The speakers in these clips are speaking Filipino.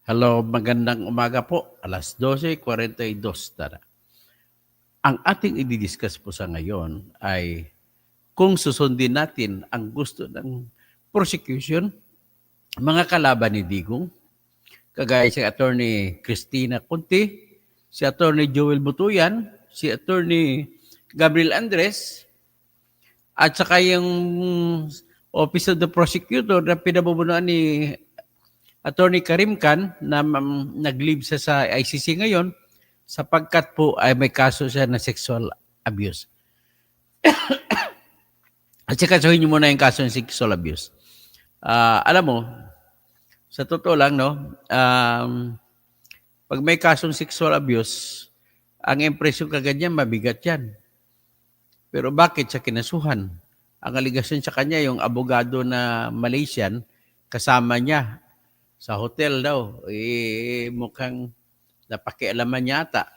Hello, magandang umaga po. 12:42 tara. Ang ating i-discuss po sa ngayon ay kung susundin natin ang gusto ng prosecution, mga kalaban ni Digong, kagaya si Attorney Cristina Conti, si Attorney Joel Butuyan, si Attorney Gabriel Andres, at saka yung Office of the Prosecutor na pinabubunuan ni Attorney Karim Khan na nag-leave siya sa ICC ngayon sapagkat po ay may kaso siya na sexual abuse. At sikasuhin niyo muna yung kaso ng sexual abuse. Alam mo, sa totoo lang, no, pag may kasong sexual abuse, ang impresyon kagad niya, mabigat yan. Pero bakit siya kinasuhan? Ang aligasyon sa kanya, yung abogado na Malaysian, kasama niya sa hotel daw, mukhang napakialaman niya ata.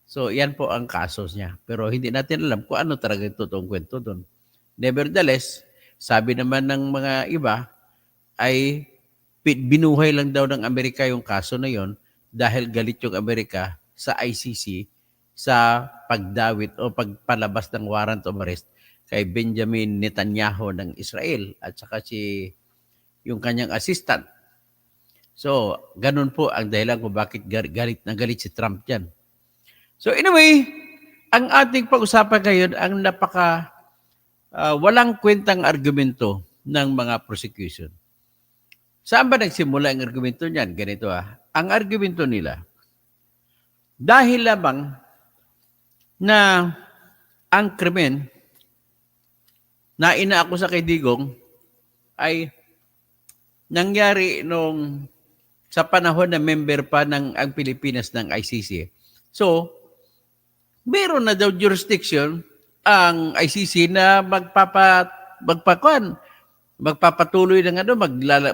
So, yan po ang kaso niya. Pero hindi natin alam kung ano talaga yung totoong kwento doon. Nevertheless, sabi naman ng mga iba, ay binuhay lang daw ng Amerika yung kaso na yon dahil galit yung Amerika sa ICC sa pagdawit o pagpalabas ng warrant of arrest kay Benjamin Netanyahu ng Israel at saka yung kanyang assistant. So, ganun po ang dahilan kung bakit galit na galit si Trump dyan. So, anyway, ang ating pag-usapan ngayon ang walang kwentang argumento ng mga prosecution. Saan ba nagsimula ang argumento niyan? Ganito Ang argumento nila, dahil lamang na ang krimen na inaakusa kay Digong ay nangyari sa panahon na member pa ang Pilipinas ng ICC. So, meron na daw jurisdiction ang ICC na magpapatuloy ng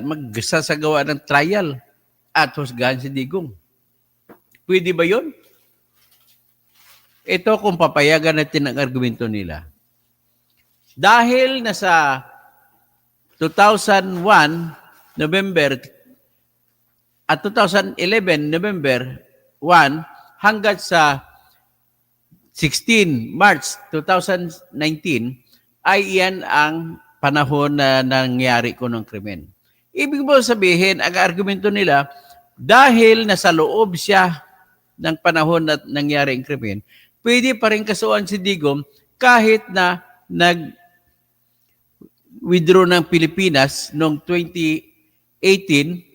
magsasagawa ng trial at husgahan si Digong. Pwede ba yun? Ito kung papayagan natin ang argumento nila. Dahil nasa 2001 November at 2011 November 1 hanggang sa 16 March 2019 ay iyan ang panahon na nangyari ko ng krimen. Ibig mo sabihin, ang argumento nila, dahil nasa loob siya ng panahon na nangyari ang krimen, pwede pa rin kasuhan si Digong kahit na nag-withdraw ng Pilipinas noong 2018,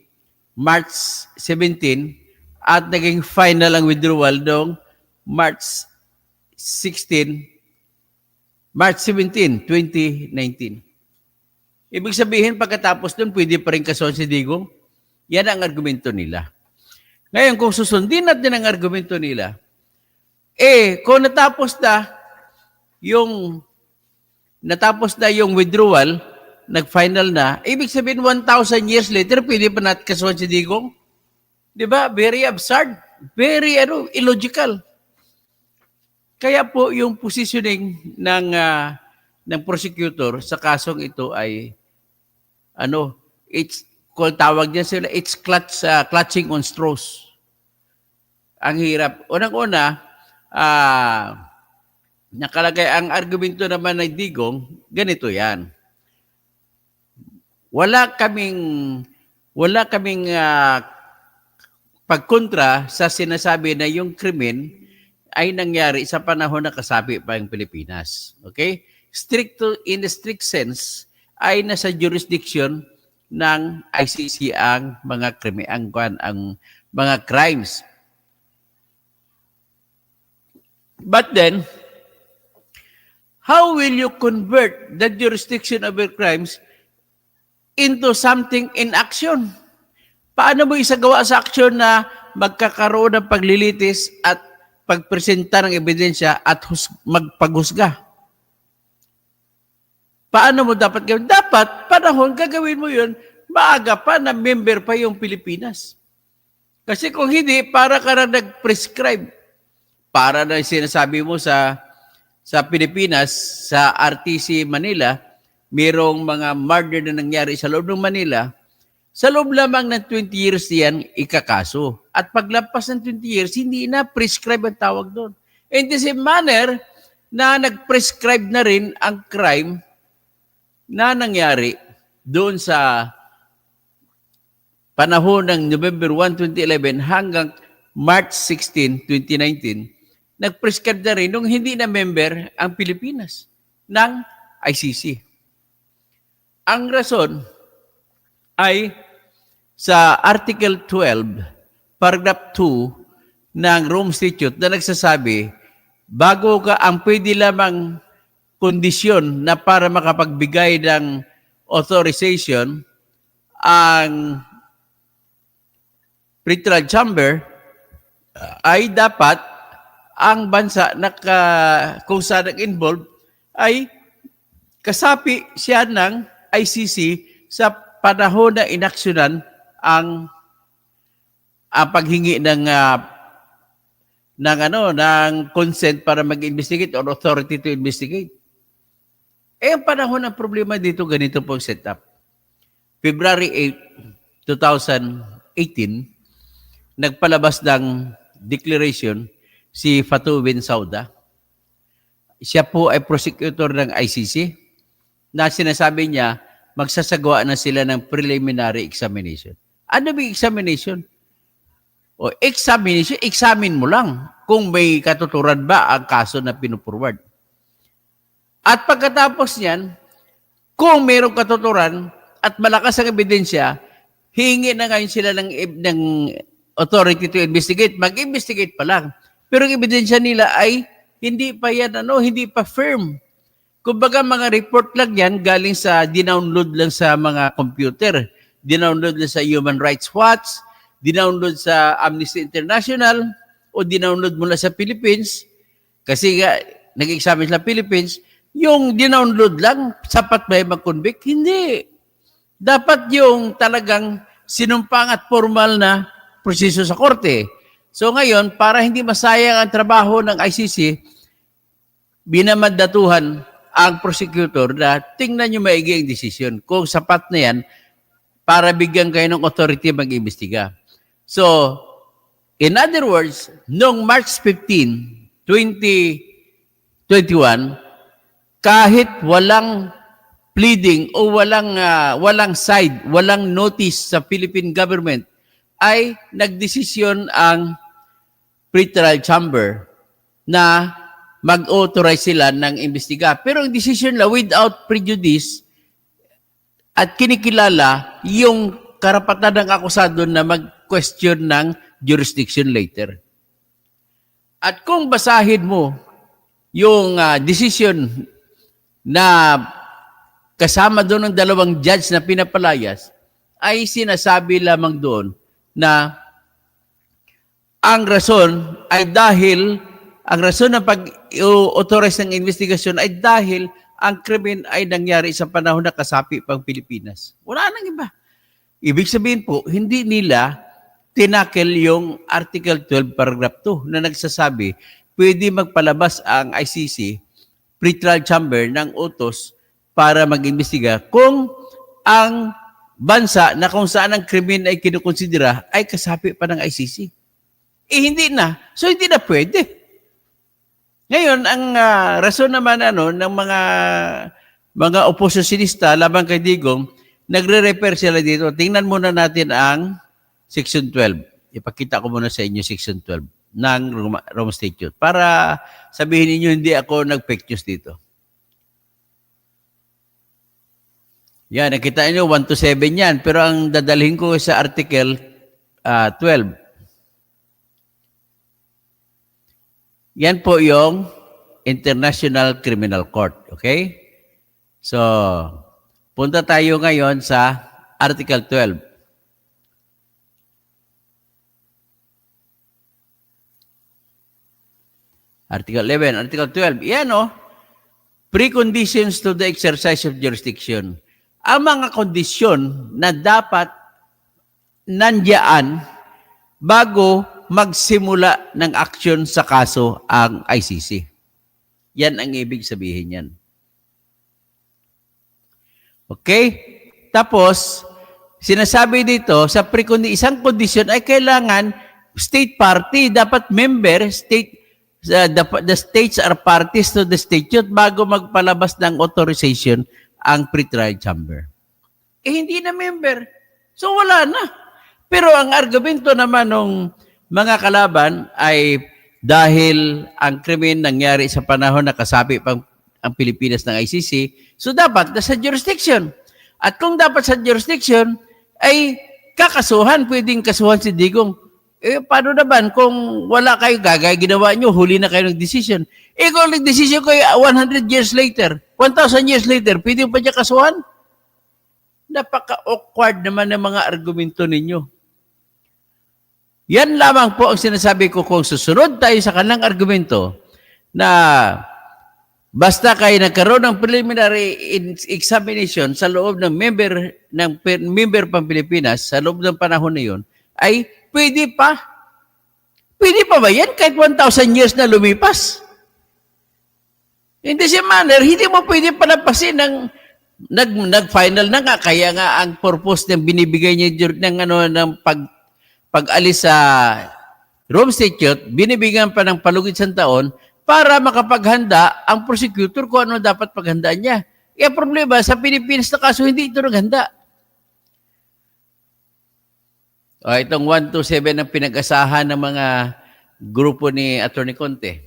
March 17, at naging final ang withdrawal noong March 17, 2019. Ibig sabihin, pagkatapos nun, pwede pa rin kasuhan si Digong. Yan ang argumento nila. Ngayon, kung susundin natin ang argumento nila, kung natapos na yung withdrawal, nag-final na, ibig sabihin 1,000 years later, pwede pa natin kasuhan si Digong? Diba? Very absurd. Very illogical. Kaya po yung positioning ng prosecutor sa kasong ito ay kung tawag niya sila, it's clutching on straws. Ang hirap. Unang-una, nakalagay ang argumento naman ng Digong, ganito yan. Wala kaming pagkontra sa sinasabi na yung krimen ay nangyari sa panahon na kasapi pa ang Pilipinas. Okay? In the strict sense, ay nasa jurisdiction ng ICC ang mga krimen, ang mga crimes. But then, how will you convert the jurisdiction of your crimes into something in action? Paano mo isagawa sa action na magkakaroon ng paglilitis at pagpresenta ng ebidensya at magpaghusga? Paano mo dapat gawin? Dapat, panahon, gagawin mo yun, maaga pa na member pa yung Pilipinas. Kasi kung hindi, para ka na nag-prescribe. Para na sinasabi mo sa Pilipinas, sa RTC Manila, mayroong mga murder na nangyari sa loob ng Manila, Sa loob lamang ng 20 years yan, ikakaso. At paglampas ng 20 years, hindi na prescribe ang tawag doon. In the same manner, na nag-prescribe na rin ang crime na nangyari doon sa panahon ng November 1, 2011 hanggang March 16, 2019, nag-prescribe na rin nung hindi na member ang Pilipinas ng ICC. Ang rason ay sa Article 12, Paragraph 2 ng Rome Statute na nagsasabi, bago ka ang pwede lamang kondisyon na para makapagbigay ng authorization ang pretrial chamber ay dapat ang bansa na kung saan nag-involve ay kasapi siya ng ICC sa panahon na inaksyonan ang paghingi ng consent para mag-investigate or authority to investigate. Ang panahon ng problema dito, ganito po ang setup. February 8, 2018, nagpalabas ng declaration si Fatou Bensouda. Siya po ay prosecutor ng ICC na sinasabi niya magsasagawa na sila ng preliminary examination. Ano ba examination? O examination, examine mo lang kung may katuturan ba ang kaso na pinupurward. At pagkatapos niyan, kung mayroong katuturan at malakas ang ebidensya, hingi na ngayon sila ng authority to investigate. Mag-investigate pa lang. Pero ang ebidensya nila ay hindi pa yan, hindi pa firm. Kumbaga mga report lang yan galing sa dinownload lang sa mga computer, dinownload lang sa Human Rights Watch, dinownload sa Amnesty International, o dinownload mula sa Philippines, kasi nga nag-examine sa Philippines, yung dinownload lang, sapat ba yung mag-convict? Hindi. Dapat yung talagang sinumpang at formal na proseso sa korte. So ngayon, para hindi masayang ang trabaho ng ICC, binamandatuhan ang prosecutor na tingnan nyo maigi ang desisyon. Kung sapat na yan, para bigyan kayo ng authority mag-imbestiga. So, in other words, noong March 15, 2021, kahit walang pleading o walang side, walang notice sa Philippine government, ay nagdesisyon ang pretrial chamber na mag-authorize sila ng imbestiga. Pero ang decision la without prejudice at kinikilala yung karapatan ng akusado na mag-question ng jurisdiction later. At kung basahin mo yung decision na kasama doon ng dalawang judge na pinapalayas, ay sinasabi lamang doon na ang rason ay dahil ang rason ng pag-authorize ng investigasyon ay dahil ang krimen ay nangyari sa panahon na kasapi pang Pilipinas. Wala nang iba. Ibig sabihin po, hindi nila tinakel yung Article 12, Paragraph 2 na nagsasabi, pwede magpalabas ang ICC, pretrial chamber ng utos para mag-imbestiga kung ang bansa na kung saan ang krimen ay kinukonsidera ay kasapi pa ng ICC. Hindi na. So, hindi na pwede. Ngayon, ang rason naman ng mga oposisyonista labang kay Digong, nagre-refer sila dito. Tingnan muna natin ang Section 12. Ipakita ko muna sa inyo Section 12 ng Rome Statute para sabihin niyo hindi ako nag-fake news dito. Yan, nakita niyo 1 to 7 yan. Pero ang dadalhin ko sa Article 12. Yan po yung International Criminal Court. Okay? So, punta tayo ngayon sa Article 12. Article 11, Article 12. Yan preconditions to the exercise of jurisdiction. Ang mga kondisyon na dapat nandiyan bago magsimula ng aksyon sa kaso ang ICC. Yan ang ibig sabihin yan. Okay? Tapos, sinasabi dito, sa isang kondisyon ay kailangan state party, dapat member, the states are parties to the statute bago magpalabas ng authorization ang pre-trial chamber. Hindi na member. So wala na. Pero ang argumento naman ng mga kalaban ay dahil ang krimen nangyari sa panahon na kasapi pang ang Pilipinas ng ICC, so dapat nasa jurisdiction. At kung dapat sa jurisdiction, ay kakasuhan, pwedeng kasuhan si Digong. Paano naman kung wala kayo gagay, ginawa nyo, huli na kayo ng decision. Kung nag-decision kayo 100 years later, 1,000 years later, pwede pa niya kasuhan? Napaka-awkward naman ng mga argumento ninyo. Yan lamang po ang sinasabi ko kung susunod tayo sa kanilang argumento na basta kayo nagkaroon ng preliminary examination sa loob ng member pang Pilipinas sa loob ng panahon na yun, ay pwede pa. Pwede pa ba yan kahit 1,000 years na lumipas? In the same manner, hindi mo pwede palampasin ng nag-final na nga, kaya nga ang purpose ng binibigay niya ng pag-alis sa Rome Statute, binibigyan pa ng palugit sa taon para makapaghanda ang prosecutor kung ano dapat paghandaan niya. Kaya problema, sa Pilipinas na kaso, hindi ito naghanda. Itong 127 ang pinag-asahan ng mga grupo ni Atty. Conte.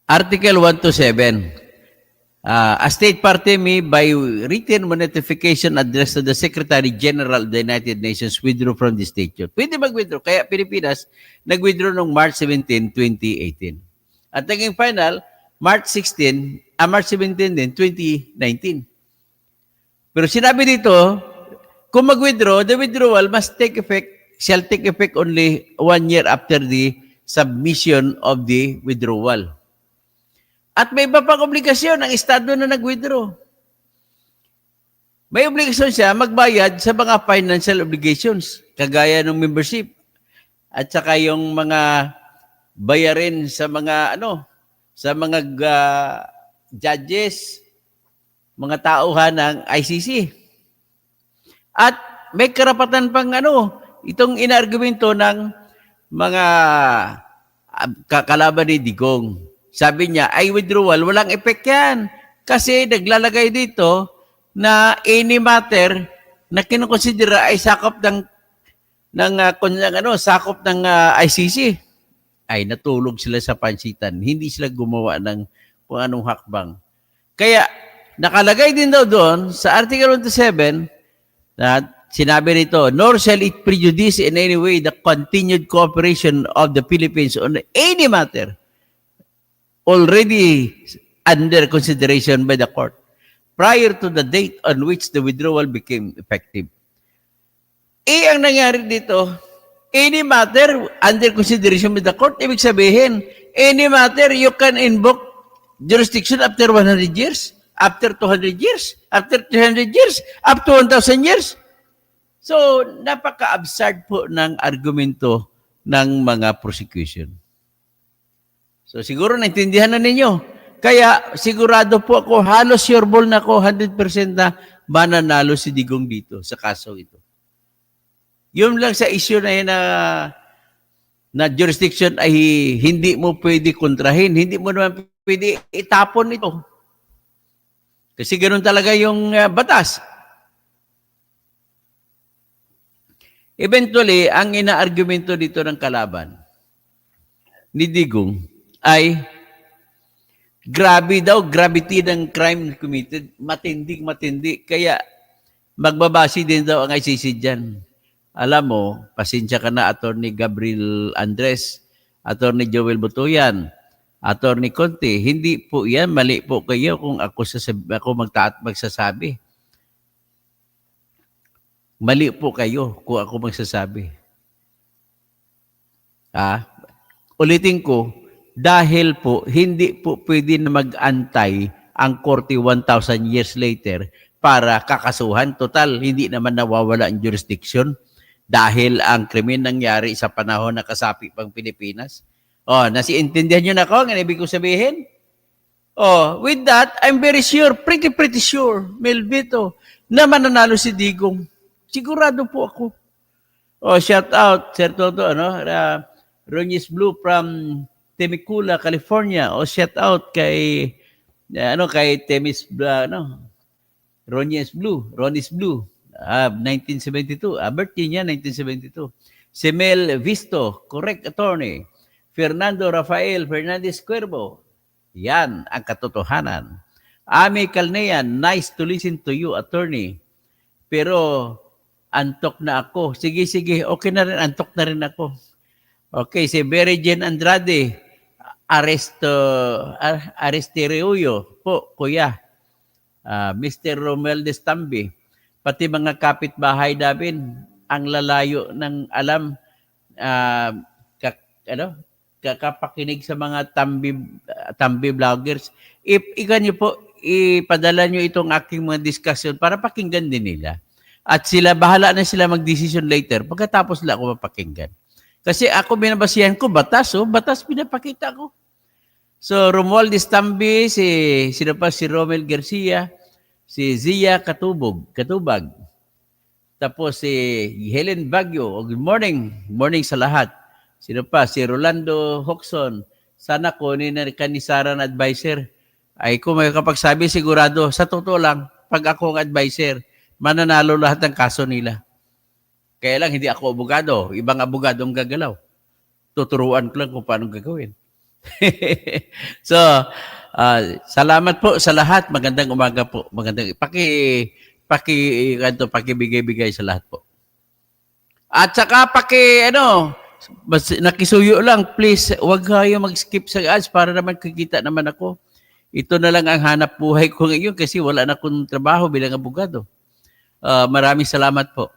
Article 127. A state party may, by written notification addressed to the Secretary General of the United Nations, withdraw from the statute. Pwede mag-withdraw. Kaya Pilipinas, nag-withdraw noong March 17, 2018. At naging final, March 17 din, 2019. Pero sinabi dito, kung mag-withdraw, the withdrawal shall take effect only 1 year after the submission of the withdrawal. At may iba pang obligasyon ang estado na nag-withdraw. May obligasyon siya magbayad sa mga financial obligations, kagaya ng membership. At saka yung mga bayarin sa mga judges, mga tauhan ng ICC. At may karapatan pang itong inargumento ng mga kakalaban ni Digong. Sabi niya, ay withdrawal, walang effect yan. Kasi naglalagay dito na any matter na kinukonsidera ay sakop ng ICC. Ay natulog sila sa pansitan. Hindi sila gumawa ng kung anong hakbang. Kaya nakalagay din daw doon sa Article 127 na sinabi rito, nor shall it prejudice in any way the continued cooperation of the Philippines on any matter already under consideration by the court prior to the date on which the withdrawal became effective. Ang nangyari dito, any matter under consideration by the court, ibig sabihin, any matter you can invoke jurisdiction after 100 years, after 200 years, after 300 years, up to 1,000 years. So, napaka-absurd po ng argumento ng mga prosecution. So siguro naintindihan na ninyo. Kaya sigurado po ako, halos sure ball na ako, 100% na mananalo si Digong dito sa kaso ito. Yun lang sa issue na yun na jurisdiction ay hindi mo pwede kontrahin. Hindi mo naman pwede itapon ito. Kasi ganoon talaga yung batas. Eventually, ang ina-argumento dito ng kalaban ni Digong ay grabe daw, gravity ng crime committed, matindi. Kaya magbabase din daw ang ICC dyan. Alam mo, pasensya ka na, Atty. Gabriel Andres, Atty. Joel Butuyan, Atty. Conte, hindi po yan, mali po kayo kung ako magsasabi. Mali po kayo kung ako magsasabi. Ulitin ko, dahil po, hindi po pwede na mag-antay ang korte 1,000 years later para kakasuhan. Total, hindi naman nawawala ang jurisdiction dahil ang krimen nangyari sa panahon na kasapi pang Pilipinas. Nasiintindihan nyo na ako ang ibig ko sabihin? With that, I'm very sure, pretty sure, Melvito, na mananalo si Digong. Sigurado po ako. Oh, shout out, Sir Toto, ano? Ronyes Blue from Temecula, California. O shout out kay kay Temis Ronis Blue. 1972. Birthday niya 1972. Si Mel Visto, correct attorney. Fernando Rafael Fernandez Cuervo. Yan ang katotohanan. Ami Calnean, nice to listen to you, attorney. Pero antok na ako. Sige, okay na rin. Antok na rin ako. Okay, si Berry Jen Andrade, Aristeriuyo po, kuya. Mr. Romel Destambi, pati mga kapitbahay namin, ang lalayo ng alam, kakapakinig sa mga tambi vloggers. Ikan nyo po, ipadala nyo itong aking mga discussion para pakinggan din nila. At sila, bahala na sila mag-decision later pagkatapos lang ako mapakinggan. Kasi ako binabasihan ko, batas pinapakita ko. So, Romualdez Tambi, si Romel Garcia, si Zia Katubag. Tapos si Helen Baguio. Good morning. Morning sa lahat. Sino pa? Si Rolando Hoxon. Sana ko ni Kanisaran advisor. Ay kung may kapagsabi sigurado, sa totoo lang, pag ako ang advisor, mananalo lahat ng kaso nila. Kaya lang hindi ako abogado. Ibang abogado ang gagalaw. Tuturuan ko lang kung paano gagawin. So, salamat po sa lahat. Magandang umaga po. Magandang pakibigay-bigay sa lahat po. At saka nakisuyo lang, please, huwag kayo mag-skip sa ads para naman kikita naman ako. Ito na lang ang hanap buhay ko ngayon kasi wala na akong trabaho bilang abogado. Maraming salamat po.